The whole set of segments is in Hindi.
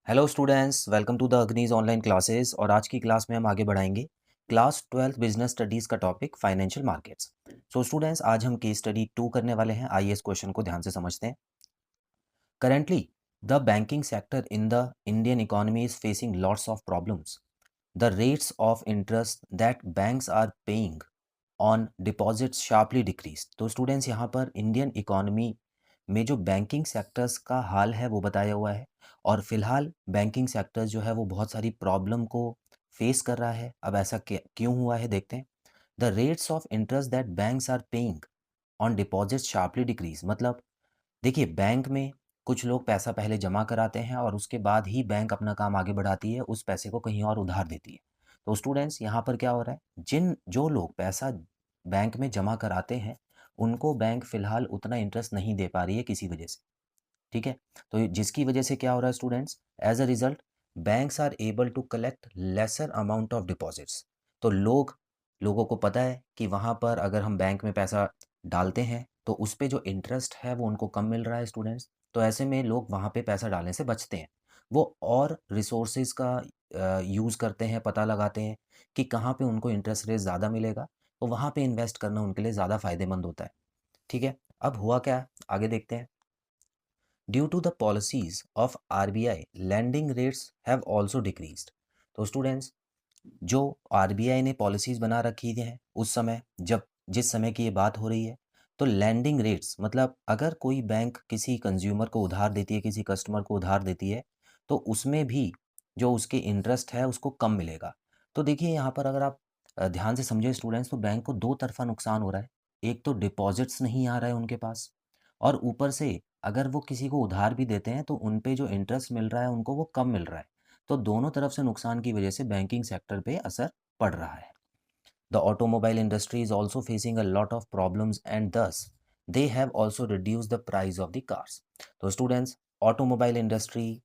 Hello students, welcome to the Agnij online classes. और आज की क्लास में हम आगे बढ़ाएंगे क्लास 12 बिजनेस स्टडीज़ का topic financial markets. So students, आज हम केस स्टडी 2 करने वाले हैं। आइए इस क्वेश्चन को ध्यान से समझते हैं। Currently the banking sector in the Indian economy is facing lots of problems. The rates of interest that banks are paying on deposits sharply decrease. तो स्टूडेंट्स, यहाँ पर इंडियन इकोनॉमी में जो बैंकिंग सेक्टर्स का हाल है वो बताया हुआ है। और फिलहाल बैंकिंग सेक्टर जो है वो बहुत सारी प्रॉब्लम को फेस कर रहा है। अब ऐसा क्यों हुआ है, देखते हैं। The rates of interest that banks are paying on deposit sharply decrease. मतलब देखिए, बैंक में कुछ लोग पैसा पहले जमा कराते हैं और उसके बाद ही बैंक अपना काम आगे बढ़ाती है, उस पैसे को कहीं और उधार देती है। तो स्टूडेंट्स, यहाँ पर क्या हो रहा है, जिन जो लोग पैसा बैंक में जमा कराते हैं उनको बैंक फिलहाल उतना इंटरेस्ट नहीं दे पा रही है किसी वजह से। ठीक है। तो जिसकी वजह से क्या हो रहा है students, as a result banks are able to collect lesser amount of deposits. तो लोगों को पता है कि वहाँ पर अगर हम बैंक में पैसा डालते हैं तो उस पे जो इंटरेस्ट है वो उनको कम मिल रहा है स्टूडेंट्स। तो ऐसे में लोग वहाँ पे पैसा डालने से बचते हैं। वो और रिसोर्सेज का यूज़ करते हैं, पता लगाते हैं कि कहाँ पे उनको इंटरेस्ट रेट ज़्यादा मिलेगा, तो वहाँ पे इन्वेस्ट करना उनके लिए ज़्यादा फायदेमंद होता है। ठीक है। अब हुआ क्या, आगे देखते हैं। Due to the policies of RBI, lending rates have also decreased। तो स्टूडेंट्स, जो आरबीआई ने पॉलिसीज़ बना रखी हैं उस समय, जब जिस समय की ये बात हो रही है, तो लैंडिंग रेट्स मतलब अगर कोई बैंक किसी कंज्यूमर को उधार देती है, किसी कस्टमर को उधार देती है, तो उसमें भी जो उसके इंटरेस्ट है उसको कम मिलेगा। तो देखिए, यहाँ पर अगर आप ध्यान से समझे स्टूडेंट्स, तो बैंक को दो तरफा नुकसान हो रहा है। एक तो डिपॉजिट्स नहीं आ रहा है उनके पास, और ऊपर से अगर वो किसी को उधार भी देते हैं तो उन पे जो इंटरेस्ट मिल रहा है उनको वो कम मिल रहा है। तो दोनों तरफ से नुकसान की वजह से बैंकिंग सेक्टर पे असर पड़ रहा है। The automobile industry is also facing a lot of problems and thus they have also reduce the price of the cars. तो स्टूडेंट्स, ऑटोमोबाइल इंडस्ट्री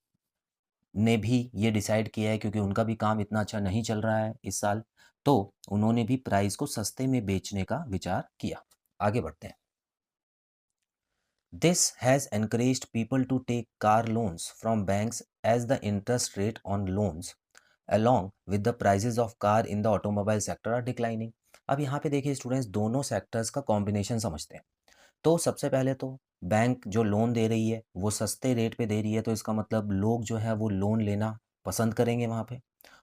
ने भी ये डिसाइड किया है, क्योंकि उनका भी काम इतना अच्छा नहीं चल रहा है इस साल, तो उन्होंने भी प्राइस को सस्ते में बेचने का विचार किया। आगे बढ़ते हैं। This has encouraged people to take car loans from banks as the interest rate on loans along with the prices of car in the automobile sector are declining। अब यहाँ पे देखिए स्टूडेंट्स, दोनों सेक्टर्स का कॉम्बिनेशन समझते हैं। तो सबसे पहले तो बैंक जो लोन दे रही है वो सस्ते रेट पे दे रही है, तो इसका मतलब लोग जो है वो लोन लेना पसंद करेंगे वहाँ पे।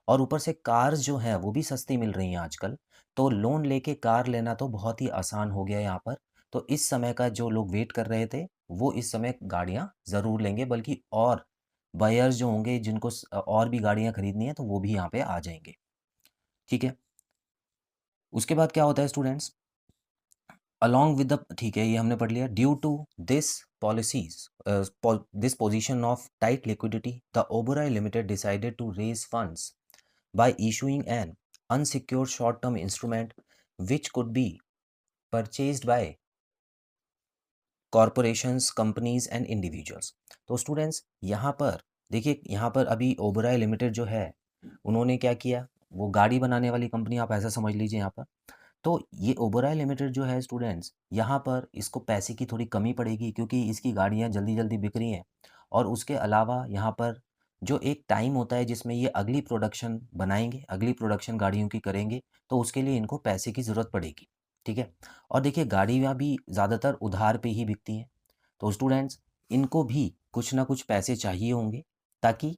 और ऊपर से कार्स जो है वो भी सस्ती मिल रही हैं आजकल, तो लोन लेके कार लेना तो बहुत ही आसान हो गया है यहाँ पर। तो इस समय का जो लोग वेट कर रहे थे वो इस समय गाड़ियाँ ज़रूर लेंगे, बल्कि और बायर्स जो होंगे जिनको और भी गाड़ियाँ खरीदनी है तो वो भी यहाँ पे आ जाएंगे। ठीक है। उसके बाद क्या होता है स्टूडेंट्स, अलॉन्ग विद द, ठीक है ये हमने पढ़ लिया। Due to this policies, this position of tight liquidity, the Oberoi limited decided to raise funds by issuing an unsecured short-term instrument which could be purchased by corporations, companies and individuals। तो स्टूडेंट्स, यहाँ पर देखिए, यहाँ पर अभी ओबेरॉय लिमिटेड जो है उन्होंने क्या किया, वो गाड़ी बनाने वाली कंपनी, आप ऐसा समझ लीजिए यहाँ पर। तो ये ओबेरॉय लिमिटेड जो है स्टूडेंट्स, यहाँ पर इसको पैसे की थोड़ी कमी पड़ेगी क्योंकि इसकी गाड़ियाँ जल्दी जल्दी बिक रही हैं। और उसके अलावा यहाँ पर जो एक टाइम होता है जिसमें ये अगली प्रोडक्शन बनाएंगे, अगली प्रोडक्शन गाड़ियों की करेंगे, तो उसके लिए इनको पैसे की ज़रूरत पड़ेगी। ठीक है। और देखिए, गाड़ियाँ भी ज़्यादातर उधार पे ही बिकती हैं, तो स्टूडेंट्स इनको भी कुछ ना कुछ पैसे चाहिए होंगे, ताकि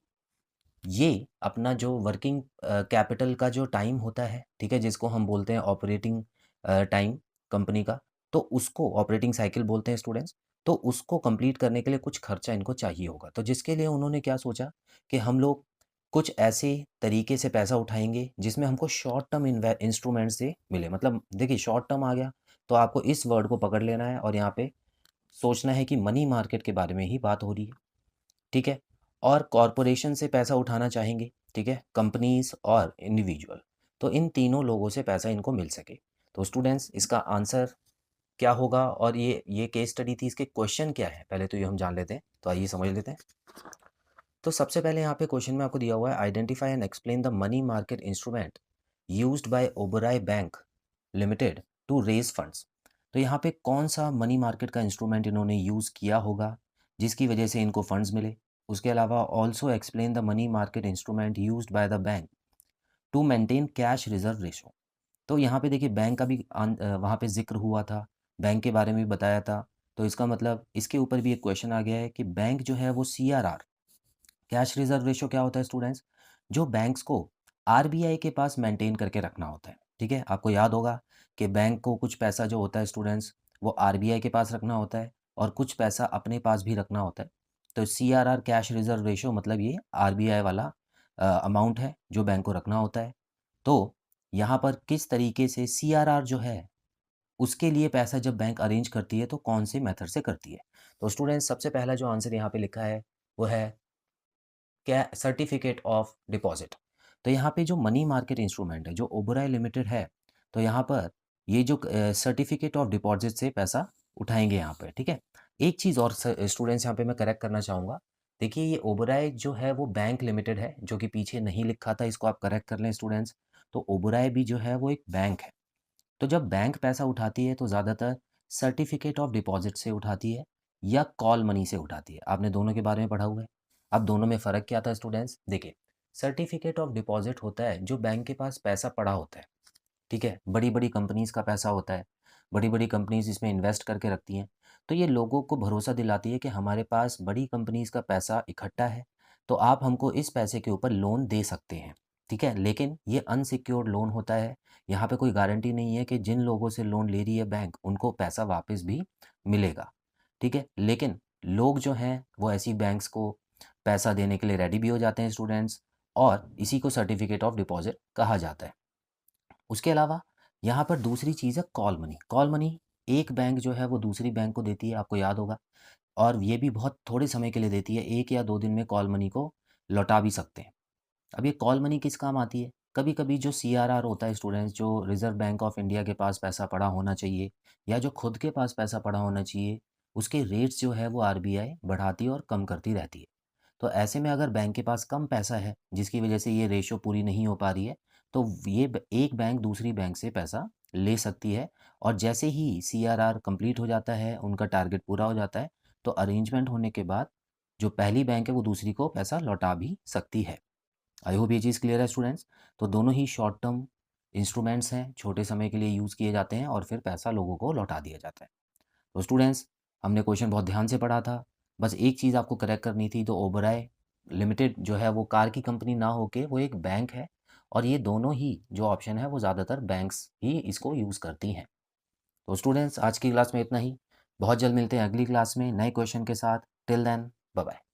ये अपना जो वर्किंग कैपिटल का जो टाइम होता है, ठीक है, जिसको हम बोलते हैं ऑपरेटिंग टाइम कंपनी का, तो उसको ऑपरेटिंग साइकिल बोलते हैं स्टूडेंट्स। तो उसको कंप्लीट करने के लिए कुछ खर्चा इनको चाहिए होगा, तो जिसके लिए उन्होंने क्या सोचा कि हम लोग कुछ ऐसे तरीके से पैसा उठाएंगे जिसमें हमको शॉर्ट टर्म इंस्ट्रूमेंट से मिले। मतलब देखिए, शॉर्ट टर्म आ गया तो आपको इस वर्ड को पकड़ लेना है और यहाँ पे सोचना है कि मनी मार्केट के बारे में ही बात हो रही है। ठीक है। और कॉरपोरेशन से पैसा उठाना चाहेंगे, ठीक है, कंपनीज और इंडिविजुअल, तो इन तीनों लोगों से पैसा इनको मिल सके। तो स्टूडेंट्स, इसका आंसर क्या होगा, और ये केस स्टडी थी, इसके क्वेश्चन क्या है पहले तो ये हम जान लेते हैं। तो आइए समझ लेते हैं। तो सबसे पहले यहाँ पे क्वेश्चन में आपको दिया हुआ है, identify and explain the money market instrument used by Oberoi bank limited to raise funds. तो यहाँ पे कौन सा मनी मार्केट का इंस्ट्रूमेंट इन्होंने यूज़ किया होगा जिसकी वजह से इनको फंड्स मिले। उसके अलावा also explain the money market instrument used by the bank to maintain cash reserve ratio. तो यहाँ पे देखिए बैंक का भी वहाँ पे ज़िक्र हुआ था, बैंक के बारे में भी बताया था। तो इसका मतलब इसके ऊपर भी एक क्वेश्चन आ गया है कि बैंक जो है वो सीआरआर, कैश रिज़र्व रेशियो क्या होता है स्टूडेंट्स? जो बैंक्स को आरबीआई के पास मेंटेन करके रखना होता है, ठीक है? आपको याद होगा कि बैंक को कुछ पैसा जो होता है स्टूडेंट्स, वो आरबीआई के पास रखना होता है और कुछ पैसा अपने पास भी रखना होता है। तो सीआरआर कैश रिज़र्व रेशियो मतलब ये आरबीआई वाला अमाउंट है जो बैंक को रखना होता है। तो यहाँ पर किस तरीके से सीआरआर जो है, उसके लिए पैसा जब बैंक अरेंज करती है तो कौन से मेथड से करती है? तो स्टूडेंट्स सबसे पहला जो आंसर यहाँ पे लिखा है, वो है क्या सर्टिफिकेट ऑफ डिपॉजिट। तो यहाँ पे जो मनी मार्केट इंस्ट्रूमेंट है, जो ओबराय लिमिटेड है, तो यहाँ पर ये जो सर्टिफिकेट ऑफ डिपॉजिट से पैसा उठाएँगे यहाँ पे, ठीक है? एक चीज़ और स्टूडेंट्स यहाँ पे मैं करेक्ट करना चाहूँगा। देखिए ये ओबराय जो है वो बैंक लिमिटेड है, जो कि पीछे नहीं लिखा था, इसको आप करेक्ट कर लें स्टूडेंट्स। तो ओबराय भी जो है वो एक बैंक है। तो जब बैंक पैसा उठाती है तो ज़्यादातर सर्टिफिकेट ऑफ डिपॉजिट से उठाती है या कॉल मनी से उठाती है। आपने दोनों के बारे में पढ़ा हुआ है। अब दोनों में फ़र्क क्या था स्टूडेंट्स? देखिए, सर्टिफिकेट ऑफ डिपॉजिट होता है जो बैंक के पास पैसा पड़ा होता है, ठीक है? बड़ी-बड़ी कंपनीज़ का पैसा होता है, बड़ी-बड़ी कंपनीज़ इसमें इन्वेस्ट करके रखती हैं। तो ये लोगों को भरोसा दिलाती है कि हमारे पास बड़ी कंपनीज़ का पैसा इकट्ठा है, तो आप हमको इस पैसे के ऊपर लोन दे सकते हैं, ठीक है? लेकिन ये अनसिक्योर्ड लोन होता है, यहाँ पे कोई गारंटी नहीं है कि जिन लोगों से लोन ले रही है बैंक, उनको पैसा वापस भी मिलेगा, ठीक है? लेकिन लोग जो हैं, वो ऐसी बैंक्स को पैसा देने के लिए रेडी भी हो जाते हैं स्टूडेंट्स, और इसी को सर्टिफिकेट ऑफ डिपॉज़िट कहा जाता है। उसके अलावा यहाँ पर दूसरी चीज़ है कॉल मनी। कॉल मनी एक बैंक जो है वो दूसरी बैंक को देती है, आपको याद होगा, और ये भी बहुत थोड़े समय के लिए देती है, 1 या 2 दिन में कॉल मनी को लौटा भी सकते हैं। अब ये कॉल मनी किस काम आती है? कभी-कभी जो सीआरआर होता है स्टूडेंट्स, जो रिज़र्व बैंक ऑफ इंडिया के पास पैसा पड़ा होना चाहिए या जो खुद के पास पैसा पड़ा होना चाहिए, उसके रेट्स जो है वो आरबीआई बढ़ाती और कम करती रहती है। तो ऐसे में अगर बैंक के पास कम पैसा है, जिसकी वजह से ये रेशियो पूरी नहीं हो पा रही है, तो ये एक बैंक दूसरी बैंक से पैसा ले सकती है, और जैसे ही सीआरआर कंप्लीट हो जाता है, उनका टारगेट पूरा हो जाता है, तो अरेंजमेंट होने के बाद जो पहली बैंक है वो दूसरी को पैसा लौटा भी सकती है। आई होप ये चीज़ क्लियर है स्टूडेंट्स। तो दोनों ही शॉर्ट टर्म इंस्ट्रूमेंट्स हैं, छोटे समय के लिए यूज़ किए जाते हैं और फिर पैसा लोगों को लौटा दिया जाता है। तो स्टूडेंट्स, हमने क्वेश्चन बहुत ध्यान से पढ़ा था। बस एक चीज़ आपको करेक्ट करनी थी, तो ओबराय लिमिटेड जो है वो कार की कंपनी ना होके वो एक बैंक है, और ये दोनों ही जो ऑप्शन है वो ज़्यादातर बैंक्स ही इसको यूज़ करती हैं। तो स्टूडेंट्स, आज की क्लास में इतना ही। बहुत जल्द मिलते हैं अगली क्लास में नए क्वेश्चन के साथ। Till then, bye bye.